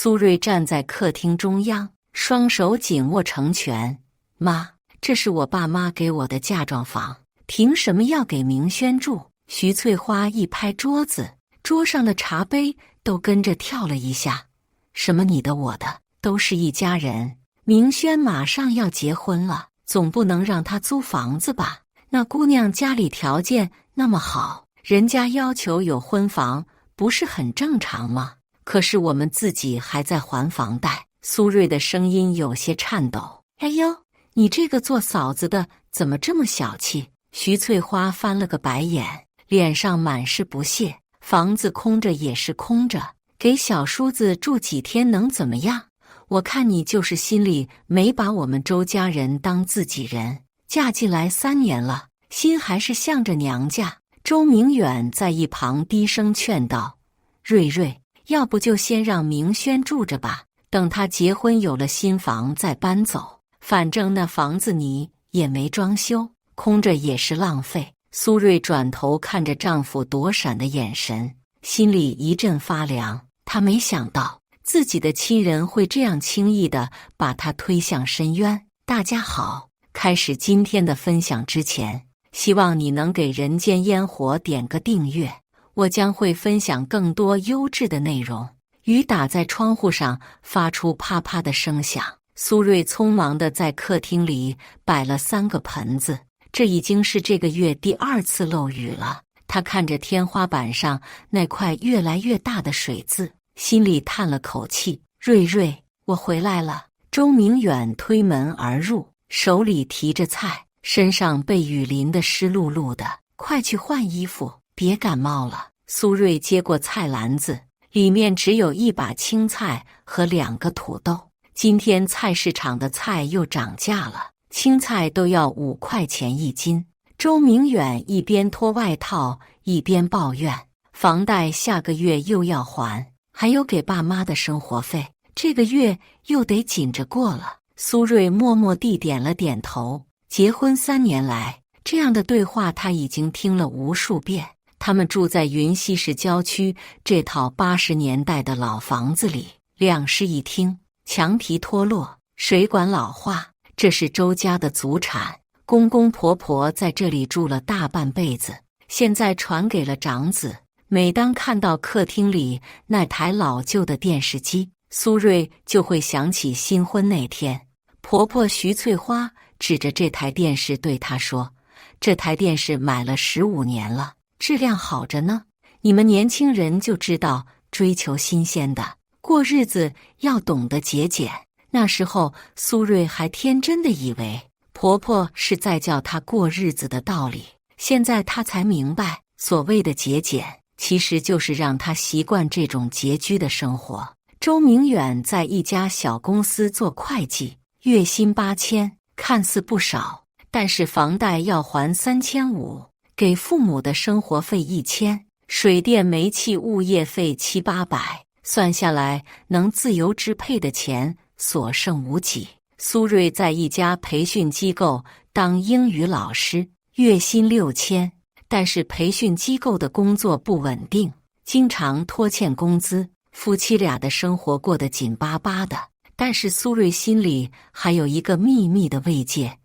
苏芮站在客厅中央，双手紧握成拳。妈，这是我爸妈给我的嫁妆房，凭什么要给明轩住？徐翠花一拍桌子，桌上的茶杯都跟着跳了一下。什么你的我的，都是一家人。明轩马上要结婚了，总不能让他租房子吧？那姑娘家里条件那么好，人家要求有婚房，不是很正常吗？可是我们自己还在还房贷。苏芮的声音有些颤抖。哎呦，你这个做嫂子的怎么这么小气？徐翠花翻了个白眼，脸上满是不屑。房子空着也是空着，给小叔子住几天能怎么样？我看你就是心里没把我们周家人当自己人。嫁进来3年了，心还是向着娘家。周明远在一旁低声劝道：芮芮，要不就先让明轩住着吧，等他结婚有了新房再搬走，反正那房子你也没装修，空着也是浪费。苏芮转头看着丈夫躲闪的眼神，心里一阵发凉。她没想到自己的亲人会这样轻易地把她推向深渊。大家好，开始今天的分享之前，希望你能给人间烟火点个订阅，我将会分享更多优质的内容。雨打在窗户上发出啪啪的声响。苏芮匆忙地在客厅里摆了3个盆子，这已经是这个月第2次漏雨了。她看着天花板上那块越来越大的水渍，心里叹了口气。芮芮，我回来了。周明远推门而入，手里提着菜，身上被雨淋得湿漉漉的。快去换衣服，别感冒了。苏芮接过菜篮子，里面只有1把青菜和2个土豆。今天菜市场的菜又涨价了，青菜都要5块钱1斤。周明远一边脱外套一边抱怨，房贷下个月又要还，还有给爸妈的生活费，这个月又得紧着过了。苏芮默默地点了点头。结婚3年来，这样的对话他已经听了无数遍。他们住在云溪市郊区这套80年代的老房子里，2室1厅，墙皮脱落，水管老化，这是周家的祖产。公公婆婆在这里住了大半辈子，现在传给了长子。每当看到客厅里那台老旧的电视机，苏芮就会想起新婚那天。婆婆徐翠花指着这台电视对她说：这台电视买了15年了，质量好着呢。你们年轻人就知道追求新鲜的，过日子要懂得节俭。那时候苏芮还天真的以为婆婆是在教她过日子的道理，现在她才明白，所谓的节俭其实就是让她习惯这种拮据的生活。周明远在一家小公司做会计，月薪8000，看似不少，但是房贷要还3500，给父母的生活费1000，水电煤气物业费700-800，算下来能自由支配的钱所剩无几。苏芮在一家培训机构当英语老师，月薪6000，但是培训机构的工作不稳定，经常拖欠工资，夫妻俩的生活过得紧巴巴的。但是苏芮心里还有一个秘密的慰藉，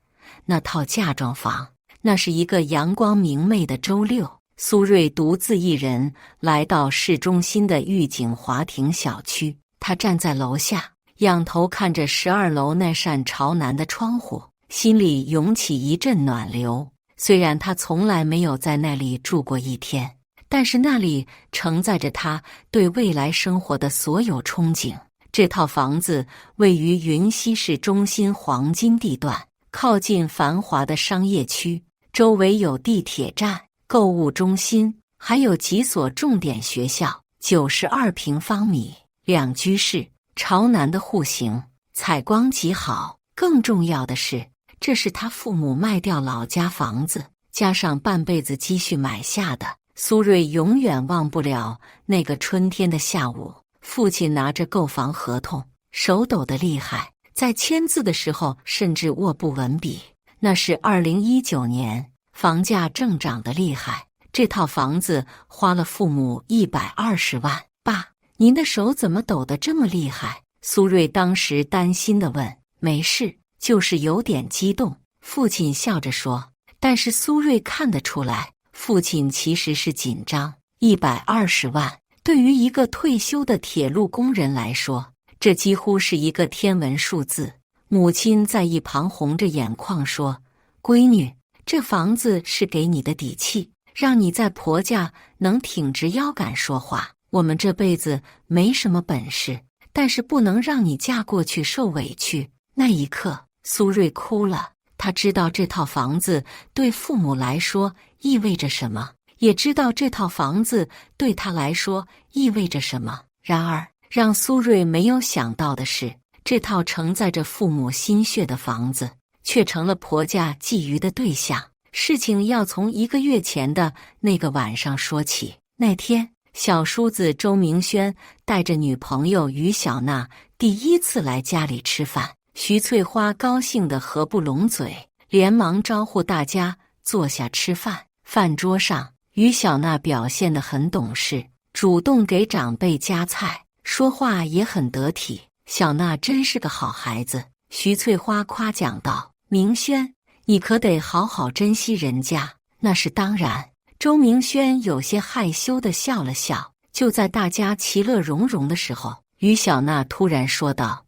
那套嫁妆房。那是一个阳光明媚的周六，苏芮独自一人来到市中心的御景华庭小区。她站在楼下，仰头看着12楼那扇朝南的窗户，心里涌起一阵暖流。虽然她从来没有在那里住过1天，但是那里承载着她对未来生活的所有憧憬。这套房子位于云溪市中心黄金地段，靠近繁华的商业区，周围有地铁站、购物中心，还有几所重点学校。92平方米，2居室，朝南的户型，采光极好。更重要的是，这是他父母卖掉老家房子，加上半辈子积蓄买下的。苏芮永远忘不了那个春天的下午，父亲拿着购房合同，手抖得厉害，在签字的时候甚至握不稳笔。那是2019年，房价正涨得厉害，这套房子花了父母120万。爸，您的手怎么抖得这么厉害？”苏瑞当时担心地问。“没事，就是有点激动。”父亲笑着说。但是苏瑞看得出来，父亲其实是紧张。120万，对于一个退休的铁路工人来说，这几乎是一个天文数字。母亲在一旁红着眼眶说：“闺女，这房子是给你的底气，让你在婆家能挺直腰杆说话。我们这辈子没什么本事，但是不能让你嫁过去受委屈。”那一刻，苏瑞哭了。他知道这套房子对父母来说意味着什么，也知道这套房子对他来说意味着什么。然而，让苏瑞没有想到的是，这套承载着父母心血的房子，却成了婆家觊觎的对象。事情要从1个月前的那个晚上说起。那天，小叔子周明轩带着女朋友于小娜第一次来家里吃饭。徐翠花高兴得合不拢嘴，连忙招呼大家坐下吃饭。饭桌上，于小娜表现得很懂事，主动给长辈夹菜，说话也很得体。小娜真是个好孩子，徐翠花夸奖道：“明轩，你可得好好珍惜人家。”“那是当然。”周明轩有些害羞地笑了笑。就在大家其乐融融的时候，于小娜突然说道：“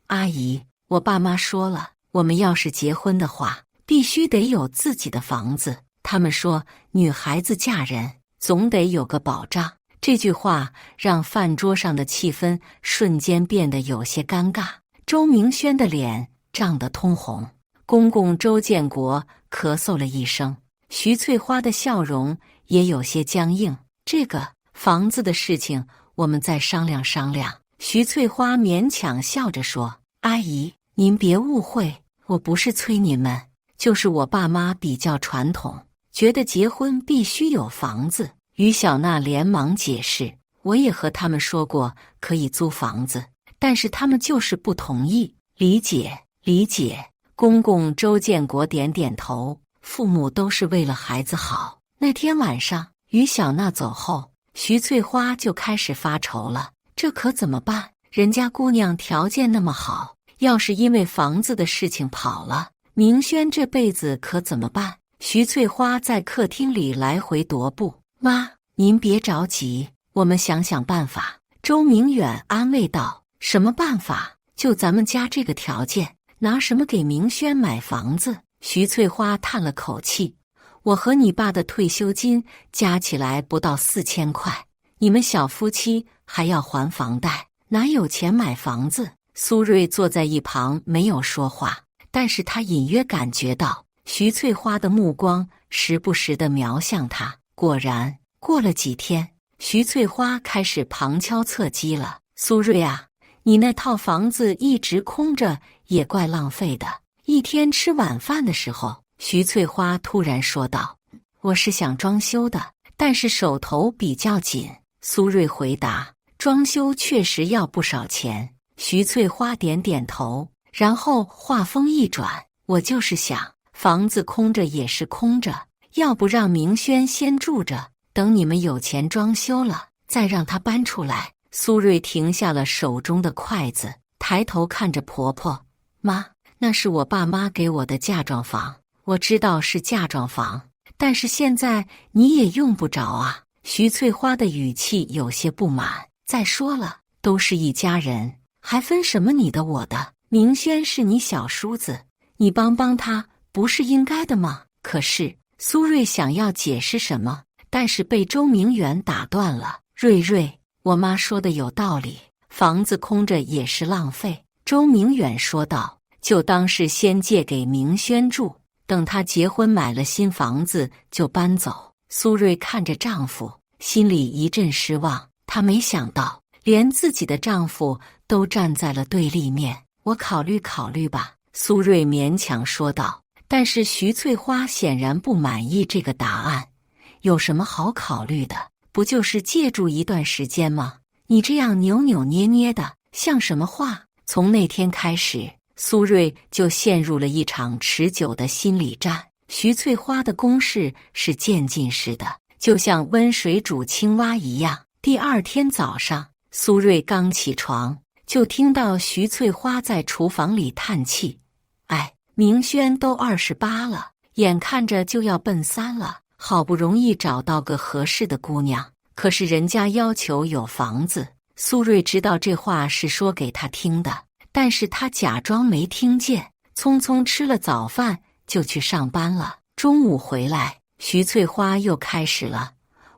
阿姨，我爸妈说了，我们要是结婚的话，必须得有自己的房子。他们说，女孩子嫁人总得有个保障。”这句话让饭桌上的气氛瞬间变得有些尴尬。周明轩的脸涨得通红，公公周建国咳嗽了一声，徐翠花的笑容也有些僵硬。“这个房子的事情，我们再商量商量。”徐翠花勉强笑着说：“阿姨，您别误会，我不是催你们，就是我爸妈比较传统，觉得结婚必须有房子。”于小娜连忙解释：“我也和他们说过可以租房子，但是他们就是不同意。”“理解，理解。”公公周建国点点头，父母都是为了孩子好。那天晚上，于小娜走后，徐翠花就开始发愁了，这可怎么办？人家姑娘条件那么好，要是因为房子的事情跑了，明轩这辈子可怎么办？徐翠花在客厅里来回踱步。“妈，您别着急，我们想想办法。”周明远安慰道。“什么办法？就咱们家这个条件，拿什么给明轩买房子？”徐翠花叹了口气：“我和你爸的退休金加起来不到4000块，你们小夫妻还要还房贷，哪有钱买房子？”苏瑞坐在一旁没有说话，但是他隐约感觉到徐翠花的目光时不时地瞄向他。果然，过了几天，徐翠花开始旁敲侧击了：“苏瑞啊，你那套房子一直空着，也怪浪费的。”一天吃晚饭的时候，徐翠花突然说道：“我是想装修的，但是手头比较紧。”苏瑞回答：“装修确实要不少钱。”徐翠花点点头，然后话锋一转：“我就是想，房子空着也是空着，要不让明轩先住着，等你们有钱装修了，再让他搬出来。”苏瑞停下了手中的筷子，抬头看着婆婆：“妈，那是我爸妈给我的嫁妆房，我知道是嫁妆房，但是现在你也用不着啊。”徐翠花的语气有些不满：“再说了，都是一家人，还分什么你的我的？明轩是你小叔子，你帮帮他不是应该的吗？”可是苏瑞想要解释什么，但是被周明远打断了：“瑞瑞，我妈说的有道理，房子空着也是浪费。”周明远说道：“就当是先借给明轩住，等他结婚买了新房子就搬走。”苏瑞看着丈夫，心里一阵失望。她没想到，连自己的丈夫都站在了对立面。“我考虑考虑吧。”苏瑞勉强说道。但是徐翠花显然不满意这个答案。“有什么好考虑的？不就是借住一段时间吗？你这样扭扭捏捏的，像什么话？”从那天开始，苏瑞就陷入了一场持久的心理战。徐翠花的攻势是渐进式的，就像温水煮青蛙一样。第二天早上，苏芮刚起床，就听到徐翠花在厨房里叹气：“哎，明轩都28了，眼看着就要奔3了，好不容易找到个合适的姑娘，可是人家要求有房子。”苏芮知道这话是说给他听的，但是他假装没听见，匆匆吃了早饭就去上班了。中午回来，徐翠花又开始了：“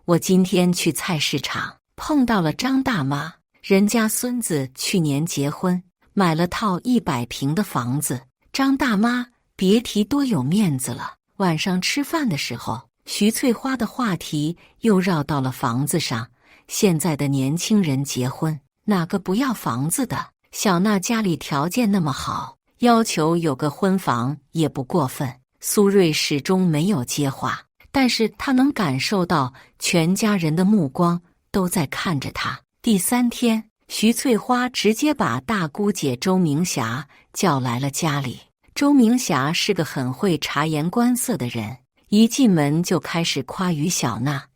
我今天去菜市场碰到了张大妈，人家孙子去年结婚，买了套100平的房子。张大妈别提多有面子了。”晚上吃饭的时候，徐翠花的话题又绕到了房子上。现在的年轻人结婚，哪个不要房子的？小娜家里条件那么好，要求有个婚房也不过分。苏芮始终没有接话，但是她能感受到全家人的目光都在看着她。第3天，徐翠花直接把大姑姐周明霞叫来了家里。周明霞是个很会察言观色的人，一进门就开始夸于小娜：“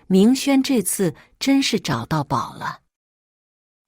明轩这次真是找到宝了，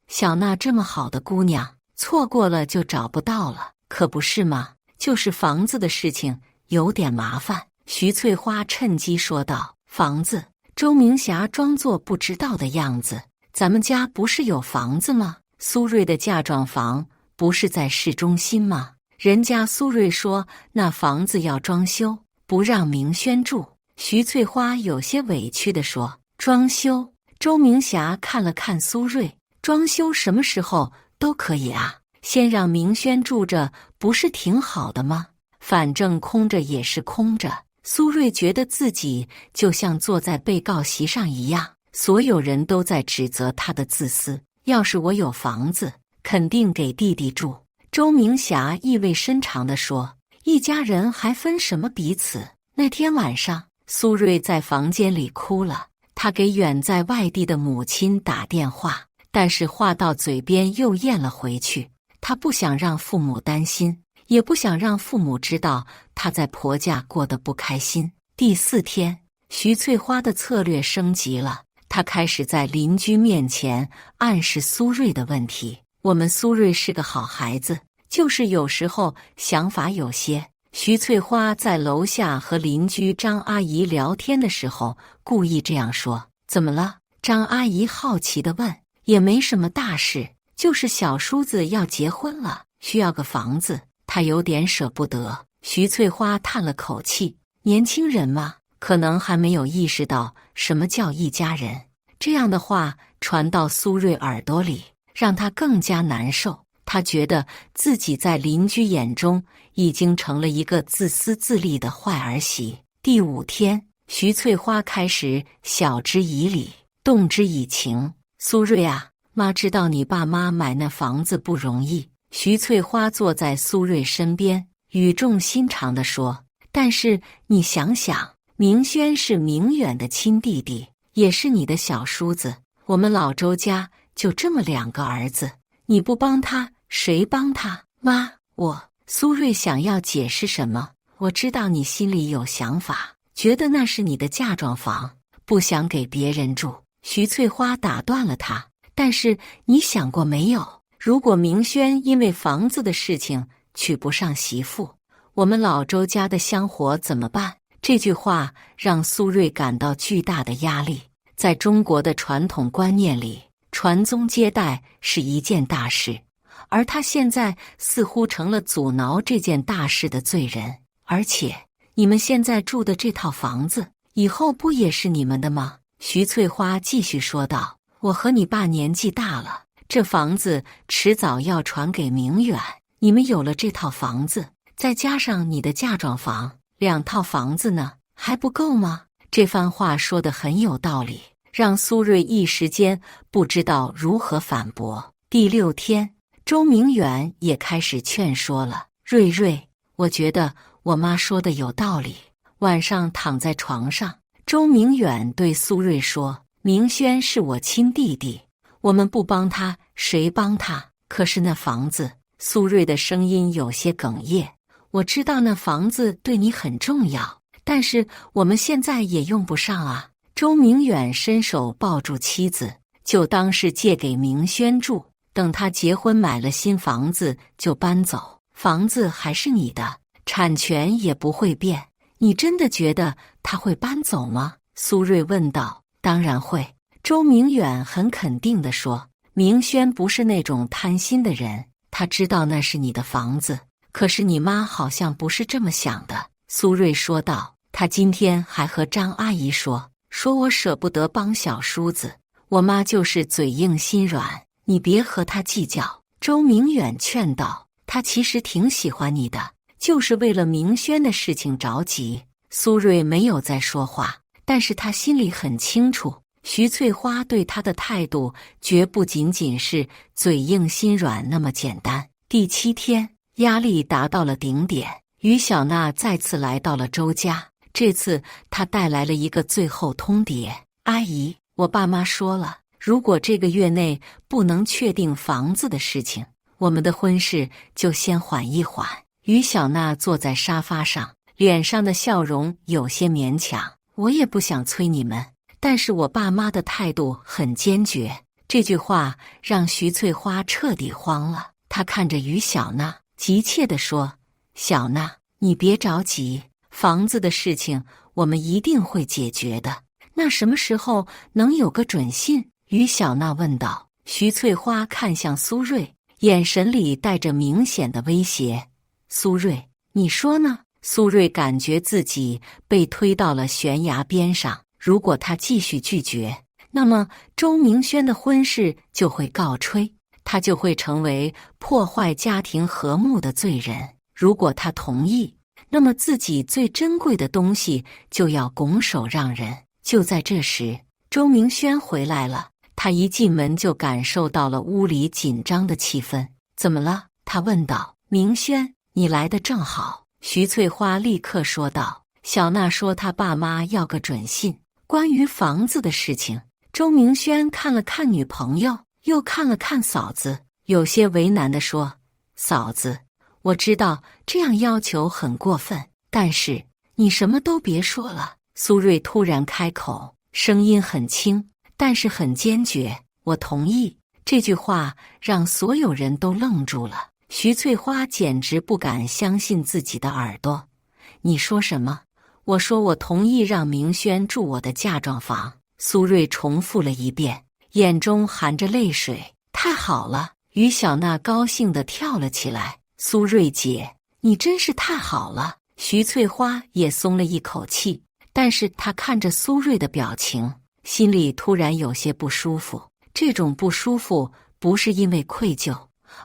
小娜这么好的姑娘，错过了就找不到了，可不是吗？就是房子的事情有点麻烦。”徐翠花趁机说道：“房子？”周明霞装作不知道的样子：“咱们家不是有房子吗？苏芮的嫁妆房不是在市中心吗？人家苏芮说那房子要装修，不让明轩住。”徐翠花有些委屈地说：“装修？”周明霞看了看苏芮：“装修什么时候都可以啊，先让明轩住着不是挺好的吗？反正空着也是空着。”苏芮觉得自己就像坐在被告席上一样，所有人都在指责她的自私。要是我有房子，肯定给弟弟住。周明霞意味深长地说：“一家人还分什么彼此？”那天晚上，苏芮在房间里哭了。她给远在外地的母亲打电话，但是话到嘴边又咽了回去。她不想让父母担心，也不想让父母知道她在婆家过得不开心。第4天，徐翠花的策略升级了，她开始在邻居面前暗示苏芮的问题。我们苏芮是个好孩子，就是有时候想法有些……徐翠花在楼下和邻居张阿姨聊天的时候，故意这样说。怎么了？张阿姨好奇地问。也没什么大事，就是小叔子要结婚了，需要个房子，她有点舍不得。徐翠花叹了口气，年轻人嘛，可能还没有意识到什么叫一家人。这样的话传到苏芮耳朵里，让她更加难受。她觉得自己在邻居眼中已经成了一个自私自利的坏儿媳。第5天，徐翠花开始晓之以理，动之以情。苏芮啊，妈知道你爸妈买那房子不容易。徐翠花坐在苏芮身边，语重心长地说：“但是你想想，明轩是明远的亲弟弟，也是你的小叔子。我们老周家就这么2个儿子，你不帮他，谁帮他？”妈，苏芮想要解释什么？我知道你心里有想法，觉得那是你的嫁妆房，不想给别人住。徐翠花打断了他：“但是你想过没有，如果明轩因为房子的事情娶不上媳妇，我们老周家的香火怎么办？”这句话让苏芮感到巨大的压力。在中国的传统观念里，传宗接代是一件大事，而他现在似乎成了阻挠这件大事的罪人。而且，你们现在住的这套房子，以后不也是你们的吗？徐翠花继续说道：“我和你爸年纪大了，这房子迟早要传给明远。你们有了这套房子，再加上你的嫁妆房，2套房子呢，还不够吗？”这番话说得很有道理，让苏芮一时间不知道如何反驳。第6天，周明远也开始劝说了：“芮芮，我觉得我妈说的有道理。”晚上躺在床上，周明远对苏芮说：“明轩是我亲弟弟，我们不帮他，谁帮他？可是那房子……”苏芮的声音有些哽咽：“我知道那房子对你很重要，但是我们现在也用不上啊。”周明远伸手抱住妻子，就当是借给明轩住，等他结婚买了新房子就搬走，房子还是你的，产权也不会变。你真的觉得他会搬走吗？苏芮问道。当然会，周明远很肯定地说。明轩不是那种贪心的人，他知道那是你的房子，可是你妈好像不是这么想的。苏芮说道。他今天还和张阿姨说我舍不得帮小叔子，我妈就是嘴硬心软，你别和她计较。周明远劝道。他其实挺喜欢你的，就是为了明轩的事情着急。苏芮没有再说话，但是他心里很清楚，徐翠花对他的态度绝不仅仅是嘴硬心软那么简单。第7天，压力达到了顶点，于小娜再次来到了周家。这次她带来了一个最后通牒：阿姨，我爸妈说了，如果这个月内不能确定房子的事情，我们的婚事就先缓一缓。于小娜坐在沙发上，脸上的笑容有些勉强。我也不想催你们，但是我爸妈的态度很坚决。这句话让徐翠花彻底慌了，她看着于小娜，急切地说：小娜，你别着急，房子的事情我们一定会解决的。那什么时候能有个准信？于小娜问道。徐翠花看向苏芮，眼神里带着明显的威胁。苏芮，你说呢？苏芮感觉自己被推到了悬崖边上，如果他继续拒绝，那么周明轩的婚事就会告吹，他就会成为破坏家庭和睦的罪人。如果他同意，那么自己最珍贵的东西就要拱手让人。就在这时，周明轩回来了。他一进门就感受到了屋里紧张的气氛。怎么了？他问道。明轩，你来得正好。徐翠花立刻说道。小娜说她爸妈要个准信，关于房子的事情。周明轩看了看女朋友，又看了看嫂子，有些为难地说：嫂子，我知道这样要求很过分，但是你什么都别说了。苏芮突然开口，声音很轻，但是很坚决。我同意。这句话让所有人都愣住了。徐翠花简直不敢相信自己的耳朵。你说什么？我说我同意让明轩住我的嫁妆房。苏芮重复了一遍，眼中含着泪水。太好了！于小娜高兴地跳了起来。苏芮姐，你真是太好了！徐翠花也松了一口气，但是她看着苏芮的表情，心里突然有些不舒服。这种不舒服不是因为愧疚，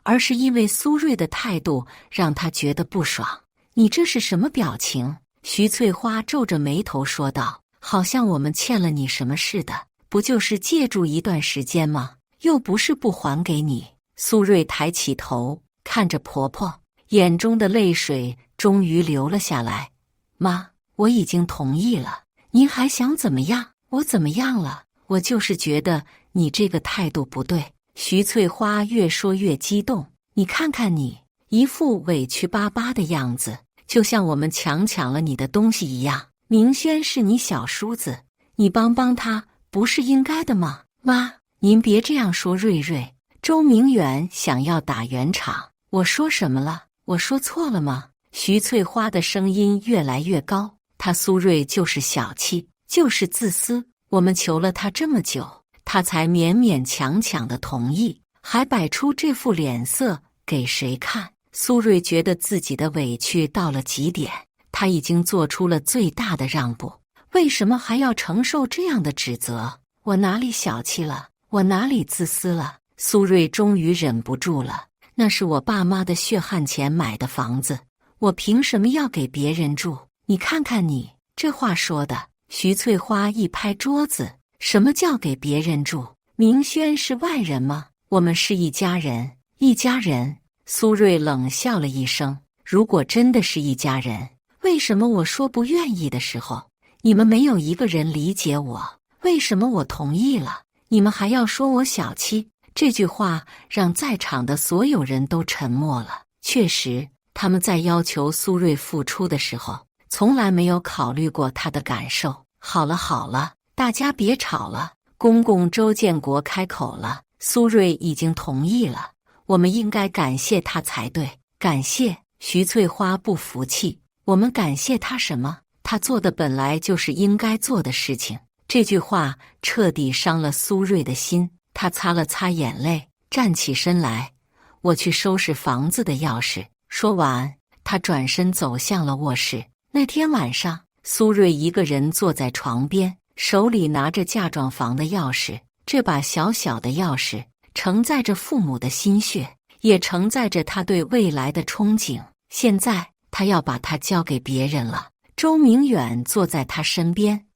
而是因为苏芮的态度让她觉得不爽。你这是什么表情？徐翠花皱着眉头说道。好像我们欠了你什么似的，不就是借住一段时间吗？又不是不还给你。苏芮抬起头看着婆婆，眼中的泪水终于流了下来。妈，我已经同意了，您还想怎么样？我怎么样了？我就是觉得你这个态度不对。徐翠花越说越激动。你看看你，一副委屈巴巴的样子，就像我们抢了你的东西一样。明轩是你小叔子，你帮帮他不是应该的吗？妈，您别这样说芮芮。周明远想要打圆场。我说什么了？我说错了吗？徐翠花的声音越来越高。他苏芮就是小气，就是自私。我们求了他这么久，他才勉勉强强的同意，还摆出这副脸色给谁看？苏芮觉得自己的委屈到了极点，他已经做出了最大的让步，为什么还要承受这样的指责？我哪里小气了？我哪里自私了？苏芮终于忍不住了。那是我爸妈的血汗钱买的房子，我凭什么要给别人住？你看看你，这话说的。徐翠花一拍桌子，什么叫给别人住？明轩是外人吗？我们是一家人，一家人。苏芮冷笑了一声。如果真的是一家人，为什么我说不愿意的时候，你们没有一个人理解我？为什么我同意了，你们还要说我小气？这句话让在场的所有人都沉默了。确实，他们在要求苏芮付出的时候，从来没有考虑过她的感受。好了好了，大家别吵了，公公周建国开口了：“苏芮已经同意了，我们应该感谢他才对。”感谢？徐翠花不服气：“我们感谢他什么？他做的本来就是应该做的事情。”这句话彻底伤了苏芮的心，她擦了擦眼泪，站起身来：“我去收拾房子的钥匙。”说完，她转身走向了卧室。那天晚上，苏芮一个人坐在床边，手里拿着嫁妆房的钥匙。这把小小的钥匙承载着父母的心血，也承载着他对未来的憧憬。现在他要把它交给别人了。周明远坐在他身边，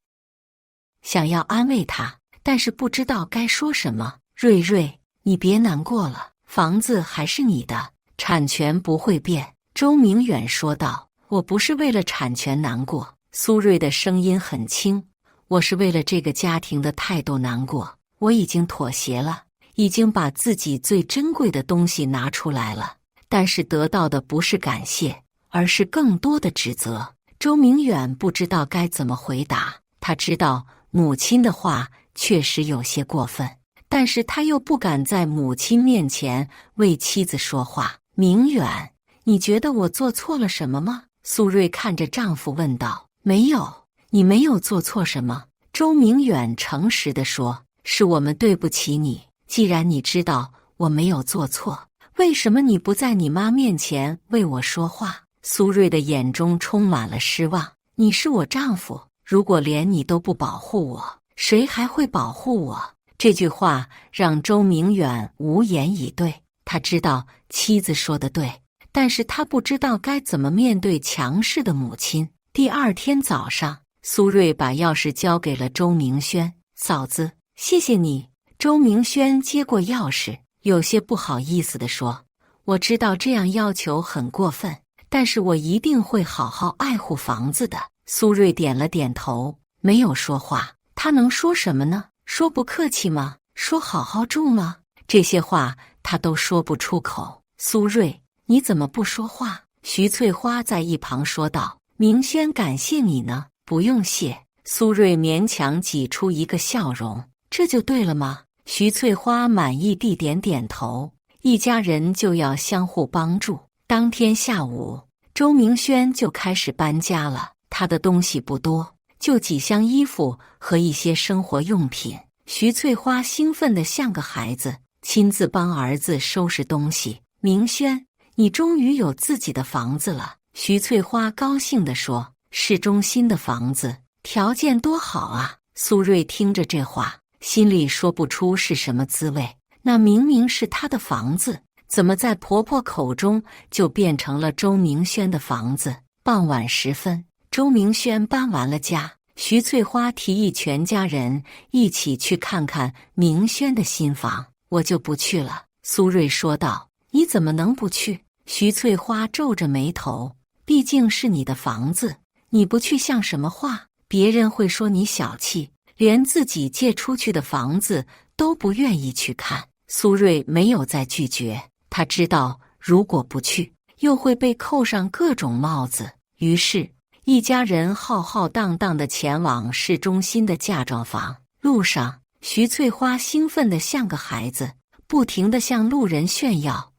想要安慰他，但是不知道该说什么。芮芮，你别难过了，房子还是你的，产权不会变。周明远说道。我不是为了产权难过，苏芮的声音很轻，我是为了这个家庭的态度难过。我已经妥协了，已经把自己最珍贵的东西拿出来了，但是得到的不是感谢，而是更多的指责。周明远不知道该怎么回答，他知道母亲的话确实有些过分，但是他又不敢在母亲面前为妻子说话。明远，你觉得我做错了什么吗？苏芮看着丈夫问道。没有，你没有做错什么。周明远诚实地说，是我们对不起你。既然你知道我没有做错，为什么你不在你妈面前为我说话？苏芮的眼中充满了失望。你是我丈夫，如果连你都不保护我，谁还会保护我？这句话让周明远无言以对。他知道妻子说的对，但是他不知道该怎么面对强势的母亲。第二天早上，苏芮把钥匙交给了周明轩。嫂子，谢谢你。周明轩接过钥匙，有些不好意思地说，我知道这样要求很过分，但是我一定会好好爱护房子的。苏芮点了点头，没有说话。他能说什么呢？说不客气吗？说好好住吗？这些话他都说不出口。苏芮，你怎么不说话？徐翠花在一旁说道。明轩感谢你呢。不用谢。苏芮勉强挤出一个笑容。这就对了吗？徐翠花满意地点点头。一家人就要相互帮助。当天下午，周明轩就开始搬家了。他的东西不多，就几箱衣服和一些生活用品。徐翠花兴奋得像个孩子，亲自帮儿子收拾东西。明轩，你终于有自己的房子了。徐翠花高兴地说，市中心的房子，条件多好啊。苏芮听着这话，心里说不出是什么滋味。那明明是她的房子，怎么在婆婆口中就变成了周明轩的房子？傍晚时分，周明轩搬完了家，徐翠花提议全家人一起去看看明轩的新房。我就不去了，苏芮说道。你怎么能不去？徐翠花皱着眉头，毕竟是你的房子，你不去像什么话？别人会说你小气，连自己借出去的房子都不愿意去看。苏芮没有再拒绝，她知道如果不去，又会被扣上各种帽子。于是一家人浩浩荡荡地前往市中心的嫁妆房。路上，徐翠花兴奋得像个孩子，不停地向路人炫耀，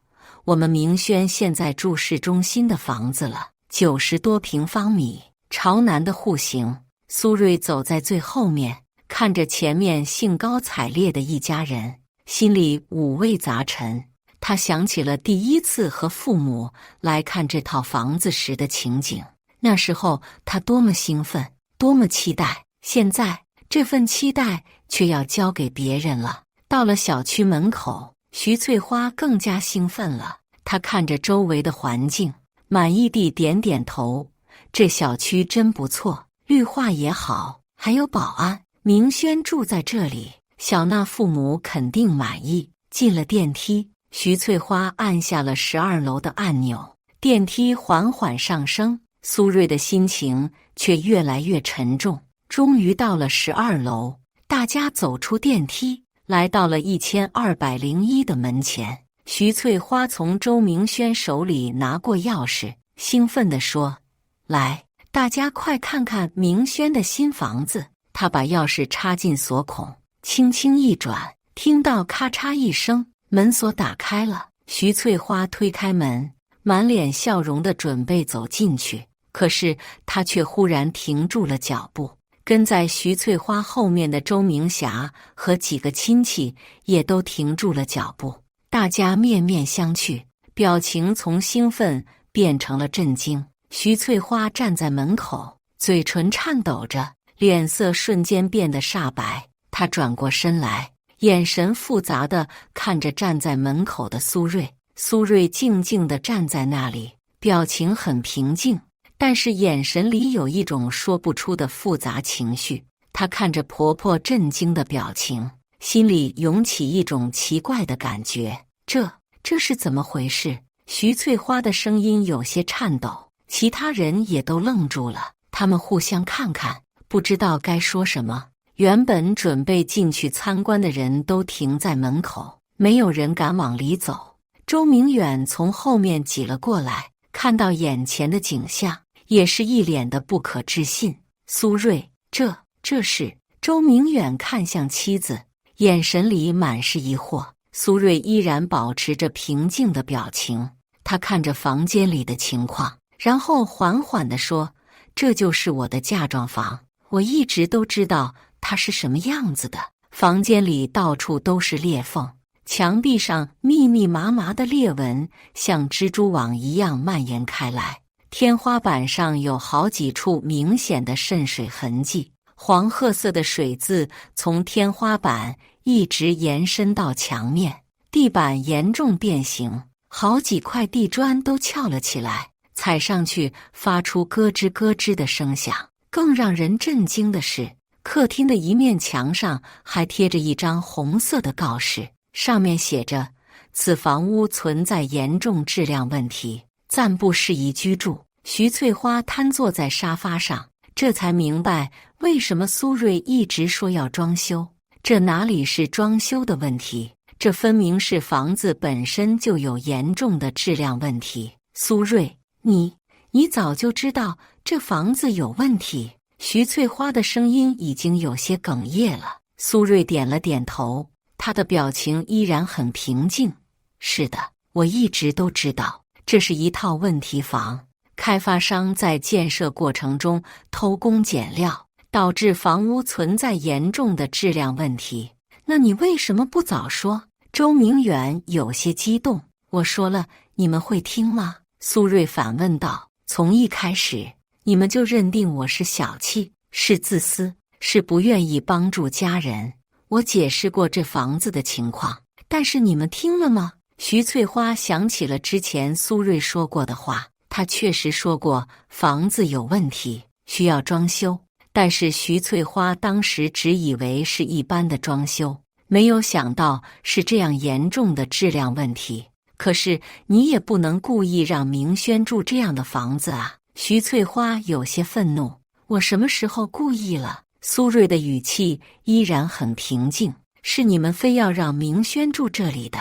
我们明轩现在住市中心的房子了，90多平方米，朝南的户型。苏芮走在最后面，看着前面兴高采烈的一家人，心里五味杂陈。他想起了第一次和父母来看这套房子时的情景，那时候他多么兴奋，多么期待，现在这份期待却要交给别人了。到了小区门口，徐翠花更加兴奋了。她看着周围的环境，满意地点点头。这小区真不错，绿化也好，还有保安。明轩住在这里，小娜父母肯定满意。进了电梯，徐翠花按下了12楼的按钮，电梯缓缓上升。苏芮的心情却越来越沉重。终于到了12楼，大家走出电梯，来到了1201的门前。徐翠花从周明轩手里拿过钥匙，兴奋地说，来，大家快看看明轩的新房子。她把钥匙插进锁孔，轻轻一转，听到咔嚓一声，门锁打开了。徐翠花推开门，满脸笑容地准备走进去，可是她却忽然停住了脚步。跟在徐翠花后面的周明霞和几个亲戚也都停住了脚步，大家面面相觑，表情从兴奋变成了震惊。徐翠花站在门口，嘴唇颤抖着，脸色瞬间变得煞白。她转过身来，眼神复杂地看着站在门口的苏瑞。苏瑞静静地站在那里，表情很平静，但是眼神里有一种说不出的复杂情绪。她看着婆婆震惊的表情，心里涌起一种奇怪的感觉。这是怎么回事？徐翠花的声音有些颤抖，其他人也都愣住了，他们互相看看，不知道该说什么。原本准备进去参观的人都停在门口，没有人敢往里走。周明远从后面挤了过来，看到眼前的景象，也是一脸的不可置信。苏瑞，这是……周明远看向妻子，眼神里满是疑惑。苏瑞依然保持着平静的表情，他看着房间里的情况，然后缓缓地说：“这就是我的嫁妆房，我一直都知道它是什么样子的。”房间里到处都是裂缝，墙壁上密密麻麻的裂纹像蜘蛛网一样蔓延开来，天花板上有好几处明显的渗水痕迹，黄褐色的水渍从天花板一直延伸到墙面，地板严重变形，好几块地砖都翘了起来，踩上去发出咯吱咯吱的声响。更让人震惊的是，客厅的一面墙上还贴着一张红色的告示，上面写着：“此房屋存在严重质量问题，暂不适宜居住。”徐翠花瘫坐在沙发上，这才明白为什么苏瑞一直说要装修。这哪里是装修的问题，这分明是房子本身就有严重的质量问题。苏瑞，你早就知道这房子有问题？徐翠花的声音已经有些哽咽了。苏瑞点了点头，他的表情依然很平静。是的，我一直都知道，这是一套问题房。开发商在建设过程中偷工减料，导致房屋存在严重的质量问题。那你为什么不早说？周明远有些激动。我说了，你们会听吗？苏瑞反问道。从一开始，你们就认定我是小气，是自私，是不愿意帮助家人。我解释过这房子的情况，但是你们听了吗？徐翠花想起了之前苏瑞说过的话，他确实说过房子有问题，需要装修，但是徐翠花当时只以为是一般的装修，没有想到是这样严重的质量问题。可是你也不能故意让明轩住这样的房子啊！徐翠花有些愤怒。我什么时候故意了？苏瑞的语气依然很平静。是你们非要让明轩住这里的，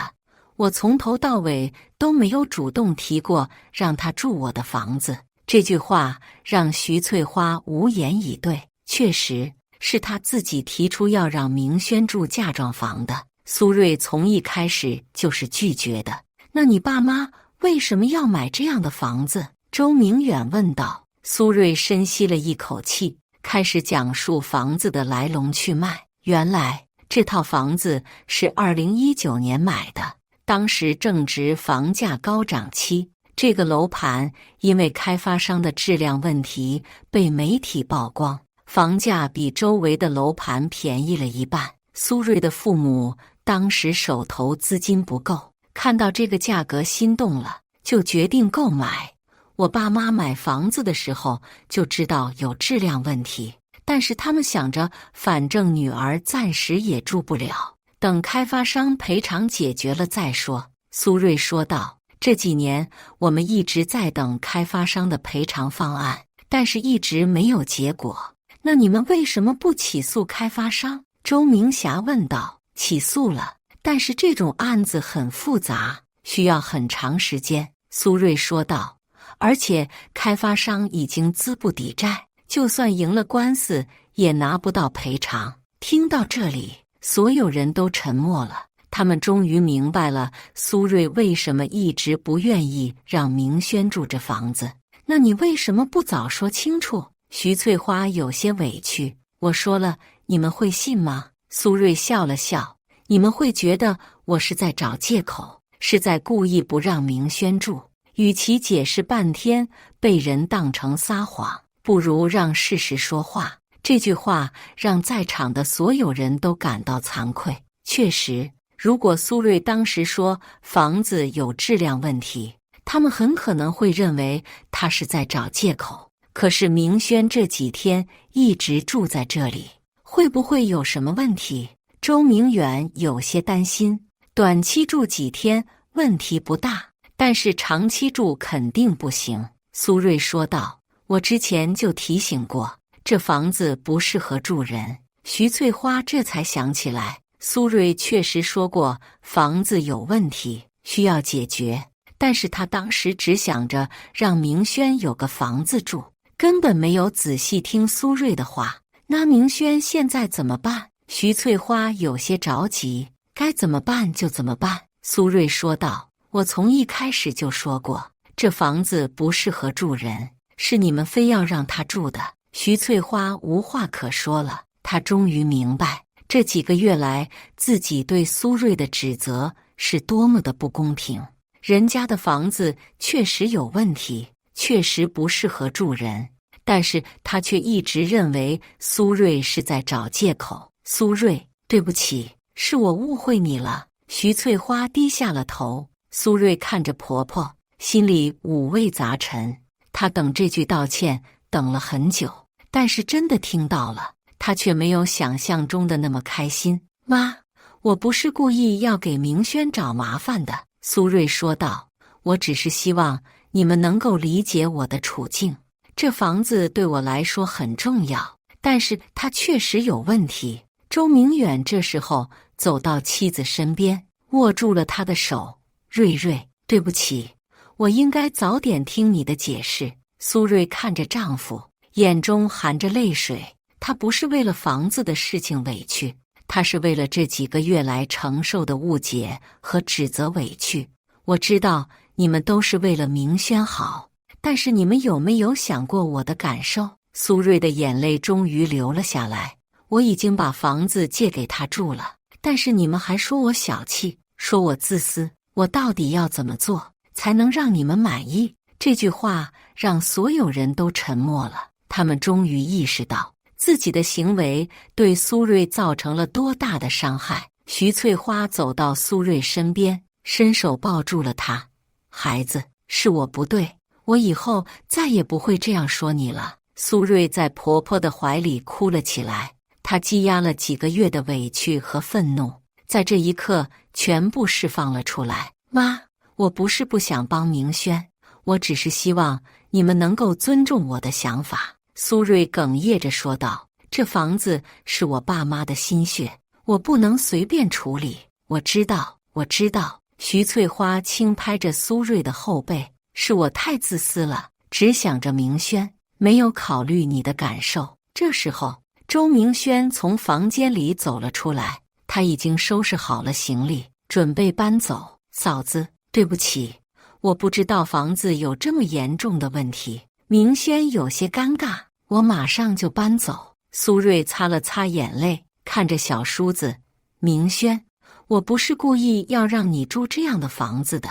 我从头到尾都没有主动提过让他住我的房子。这句话让徐翠花无言以对。确实是他自己提出要让明轩住嫁妆房的，苏瑞从一开始就是拒绝的。那你爸妈为什么要买这样的房子？周明远问道。苏瑞深吸了一口气，开始讲述房子的来龙去脉。原来这套房子是2019年买的，当时正值房价高涨期，这个楼盘因为开发商的质量问题被媒体曝光，房价比周围的楼盘便宜了一半。苏瑞的父母当时手头资金不够，看到这个价格心动了，就决定购买。我爸妈买房子的时候就知道有质量问题，但是他们想着反正女儿暂时也住不了，等开发商赔偿解决了再说。苏瑞说道。这几年我们一直在等开发商的赔偿方案，但是一直没有结果。那你们为什么不起诉开发商？周明霞问道。起诉了，但是这种案子很复杂，需要很长时间。苏瑞说道。而且开发商已经资不抵债，就算赢了官司也拿不到赔偿。听到这里，所有人都沉默了。他们终于明白了苏芮为什么一直不愿意让明轩住这房子。那你为什么不早说清楚？徐翠花有些委屈。我说了，你们会信吗？苏芮笑了笑。你们会觉得我是在找借口，是在故意不让明轩住。与其解释半天被人当成撒谎，不如让事实说话。这句话让在场的所有人都感到惭愧。确实，如果苏芮当时说房子有质量问题，他们很可能会认为他是在找借口。可是明轩这几天一直住在这里，会不会有什么问题？周明远有些担心。短期住几天问题不大，但是长期住肯定不行。苏芮说道，我之前就提醒过，这房子不适合住人。徐翠花这才想起来，苏芮确实说过房子有问题，需要解决，但是他当时只想着让明轩有个房子住，根本没有仔细听苏芮的话。那明轩现在怎么办？徐翠花有些着急。该怎么办就怎么办，苏芮说道，我从一开始就说过，这房子不适合住人，是你们非要让他住的。徐翠花无话可说了，她终于明白这几个月来自己对苏芮的指责是多么的不公平。人家的房子确实有问题，确实不适合住人，但是他却一直认为苏芮是在找借口。苏芮，对不起，是我误会你了。徐翠花低下了头。苏芮看着婆婆，心里五味杂陈。她等这句道歉等了很久，但是真的听到了，她却没有想象中的那么开心。妈，我不是故意要给明轩找麻烦的，苏芮说道，我只是希望你们能够理解我的处境。这房子对我来说很重要，但是它确实有问题。周明远这时候走到妻子身边，握住了她的手。芮芮，对不起，我应该早点听你的解释。苏芮看着丈夫，眼中含着泪水。她不是为了房子的事情委屈，她是为了这几个月来承受的误解和指责委屈。我知道你们都是为了明轩好，但是你们有没有想过我的感受？苏芮的眼泪终于流了下来。我已经把房子借给他住了，但是你们还说我小气，说我自私。我到底要怎么做才能让你们满意？这句话让所有人都沉默了。他们终于意识到自己的行为对苏芮造成了多大的伤害。徐翠花走到苏芮身边，伸手抱住了她。孩子，是我不对，我以后再也不会这样说你了。苏芮在婆婆的怀里哭了起来。她积压了几个月的委屈和愤怒，在这一刻全部释放了出来。妈，我不是不想帮明轩，我只是希望你们能够尊重我的想法。苏芮哽咽着说道，这房子是我爸妈的心血，我不能随便处理。我知道，我知道。徐翠花轻拍着苏芮的后背，是我太自私了，只想着明轩，没有考虑你的感受。这时候周明轩从房间里走了出来，他已经收拾好了行李，准备搬走。嫂子，对不起，我不知道房子有这么严重的问题。明轩有些尴尬，我马上就搬走。苏芮擦了擦眼泪，看着小叔子，明轩，我不是故意要让你住这样的房子的，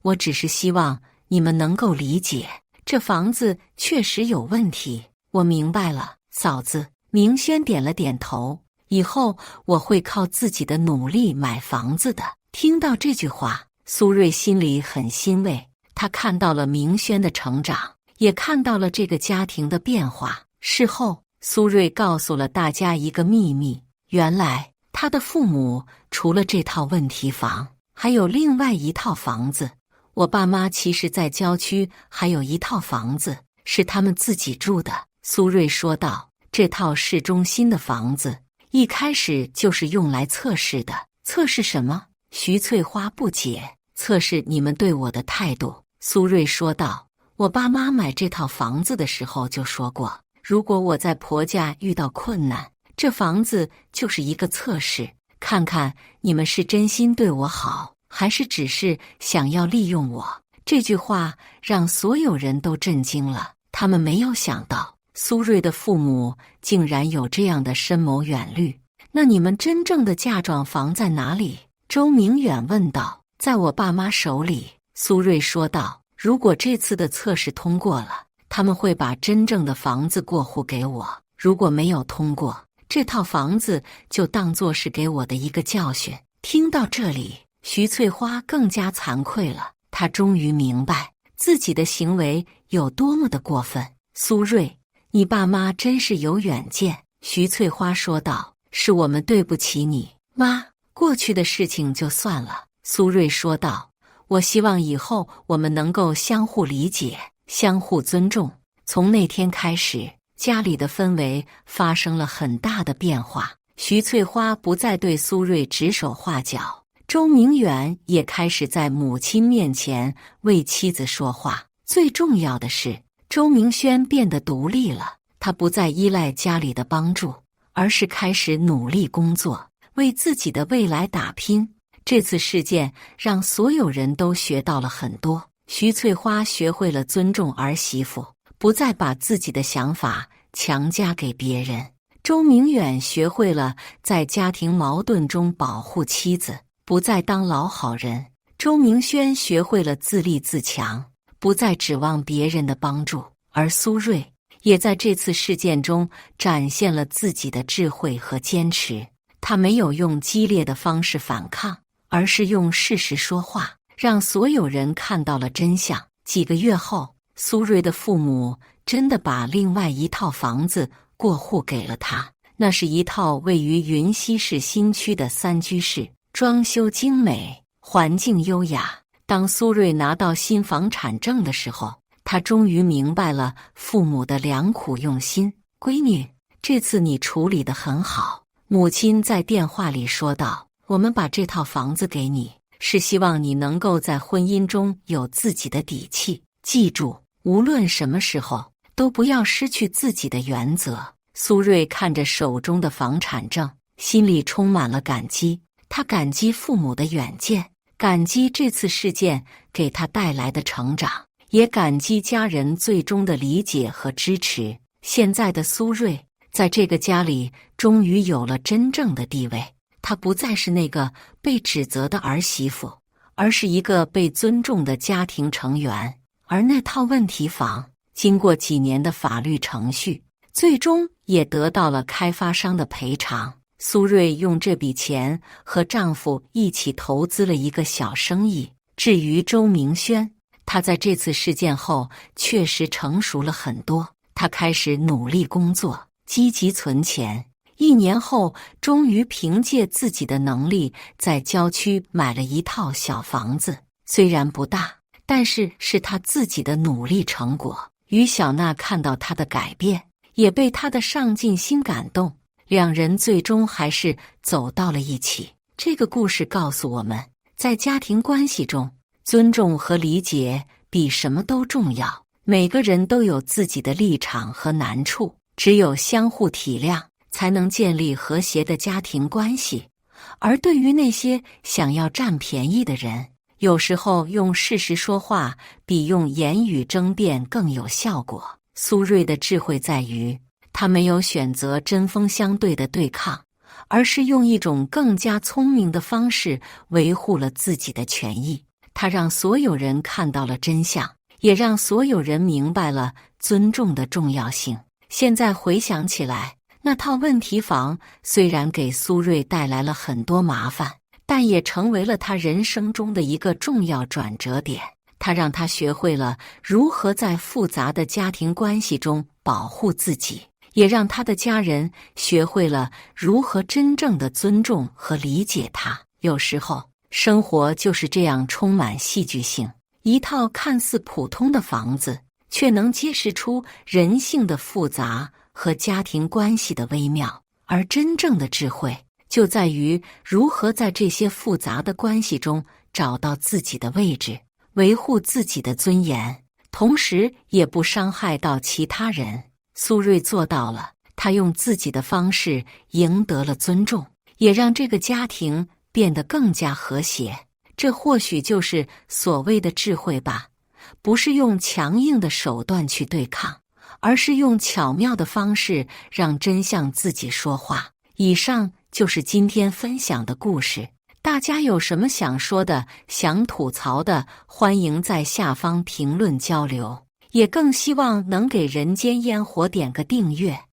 我只是希望你们能够理解，这房子确实有问题。我明白了，嫂子。明轩点了点头，以后我会靠自己的努力买房子的。听到这句话，苏芮心里很欣慰，她看到了明轩的成长，也看到了这个家庭的变化。事后，苏芮告诉了大家一个秘密，原来她的父母除了这套问题房，还有另外一套房子。我爸妈其实在郊区还有一套房子，是他们自己住的。苏芮说道，这套市中心的房子一开始就是用来测试的。测试什么？徐翠花不解。测试你们对我的态度。苏芮说道，我爸妈买这套房子的时候就说过，如果我在婆家遇到困难，这房子就是一个测试。看看你们是真心对我好，还是只是想要利用我。这句话让所有人都震惊了，他们没有想到苏芮的父母竟然有这样的深谋远虑。那你们真正的嫁妆房在哪里？周明远问道。在我爸妈手里，苏芮说道。如果这次的测试通过了，他们会把真正的房子过户给我；如果没有通过，这套房子就当作是给我的一个教训。听到这里，徐翠花更加惭愧了，她终于明白自己的行为有多么的过分。苏芮，你爸妈真是有远见。徐翠花说道。是我们对不起你，妈，过去的事情就算了。苏芮说道。我希望以后我们能够相互理解，相互尊重。从那天开始，家里的氛围发生了很大的变化。徐翠花不再对苏芮指手画脚，周明远也开始在母亲面前为妻子说话。最重要的是，周明轩变得独立了，他不再依赖家里的帮助，而是开始努力工作，为自己的未来打拼。这次事件让所有人都学到了很多。徐翠花学会了尊重儿媳妇，不再把自己的想法强加给别人。周明远学会了在家庭矛盾中保护妻子，不再当老好人。周明轩学会了自立自强，不再指望别人的帮助。而苏芮也在这次事件中展现了自己的智慧和坚持。她没有用激烈的方式反抗，而是用事实说话，让所有人看到了真相。几个月后，苏芮的父母真的把另外一套房子过户给了他。那是一套位于云溪市新区的3居室，装修精美，环境优雅。当苏芮拿到新房产证的时候，她终于明白了父母的良苦用心。闺女，这次你处理得很好。母亲在电话里说道。我们把这套房子给你，是希望你能够在婚姻中有自己的底气。记住，无论什么时候，都不要失去自己的原则。苏芮看着手中的房产证，心里充满了感激。她感激父母的远见，感激这次事件给她带来的成长，也感激家人最终的理解和支持。现在的苏芮在这个家里终于有了真正的地位。她不再是那个被指责的儿媳妇，而是一个被尊重的家庭成员。而那套问题房，经过几年的法律程序，最终也得到了开发商的赔偿。苏芮用这笔钱和丈夫一起投资了一个小生意。至于周明轩，他在这次事件后确实成熟了很多，他开始努力工作，积极存钱。1年后，终于凭借自己的能力在郊区买了一套小房子，虽然不大，但是是他自己的努力成果。于小娜看到他的改变，也被他的上进心感动，两人最终还是走到了一起。这个故事告诉我们，在家庭关系中，尊重和理解比什么都重要。每个人都有自己的立场和难处，只有相互体谅，才能建立和谐的家庭关系。而对于那些想要占便宜的人，有时候用事实说话比用言语争辩更有效果。苏芮的智慧在于，她没有选择针锋相对的对抗，而是用一种更加聪明的方式维护了自己的权益。她让所有人看到了真相，也让所有人明白了尊重的重要性。现在回想起来，那套问题房虽然给苏芮带来了很多麻烦，但也成为了他人生中的一个重要转折点。它让他学会了如何在复杂的家庭关系中保护自己，也让他的家人学会了如何真正的尊重和理解他。有时候，生活就是这样充满戏剧性，一套看似普通的房子，却能揭示出人性的复杂和家庭关系的微妙。而真正的智慧就在于如何在这些复杂的关系中找到自己的位置，维护自己的尊严，同时也不伤害到其他人。苏芮做到了，她用自己的方式赢得了尊重，也让这个家庭变得更加和谐。这或许就是所谓的智慧吧，不是用强硬的手段去对抗，而是用巧妙的方式让真相自己说话。以上就是今天分享的故事，大家有什么想说的、想吐槽的，欢迎在下方评论交流，也更希望能给人间烟火点个订阅。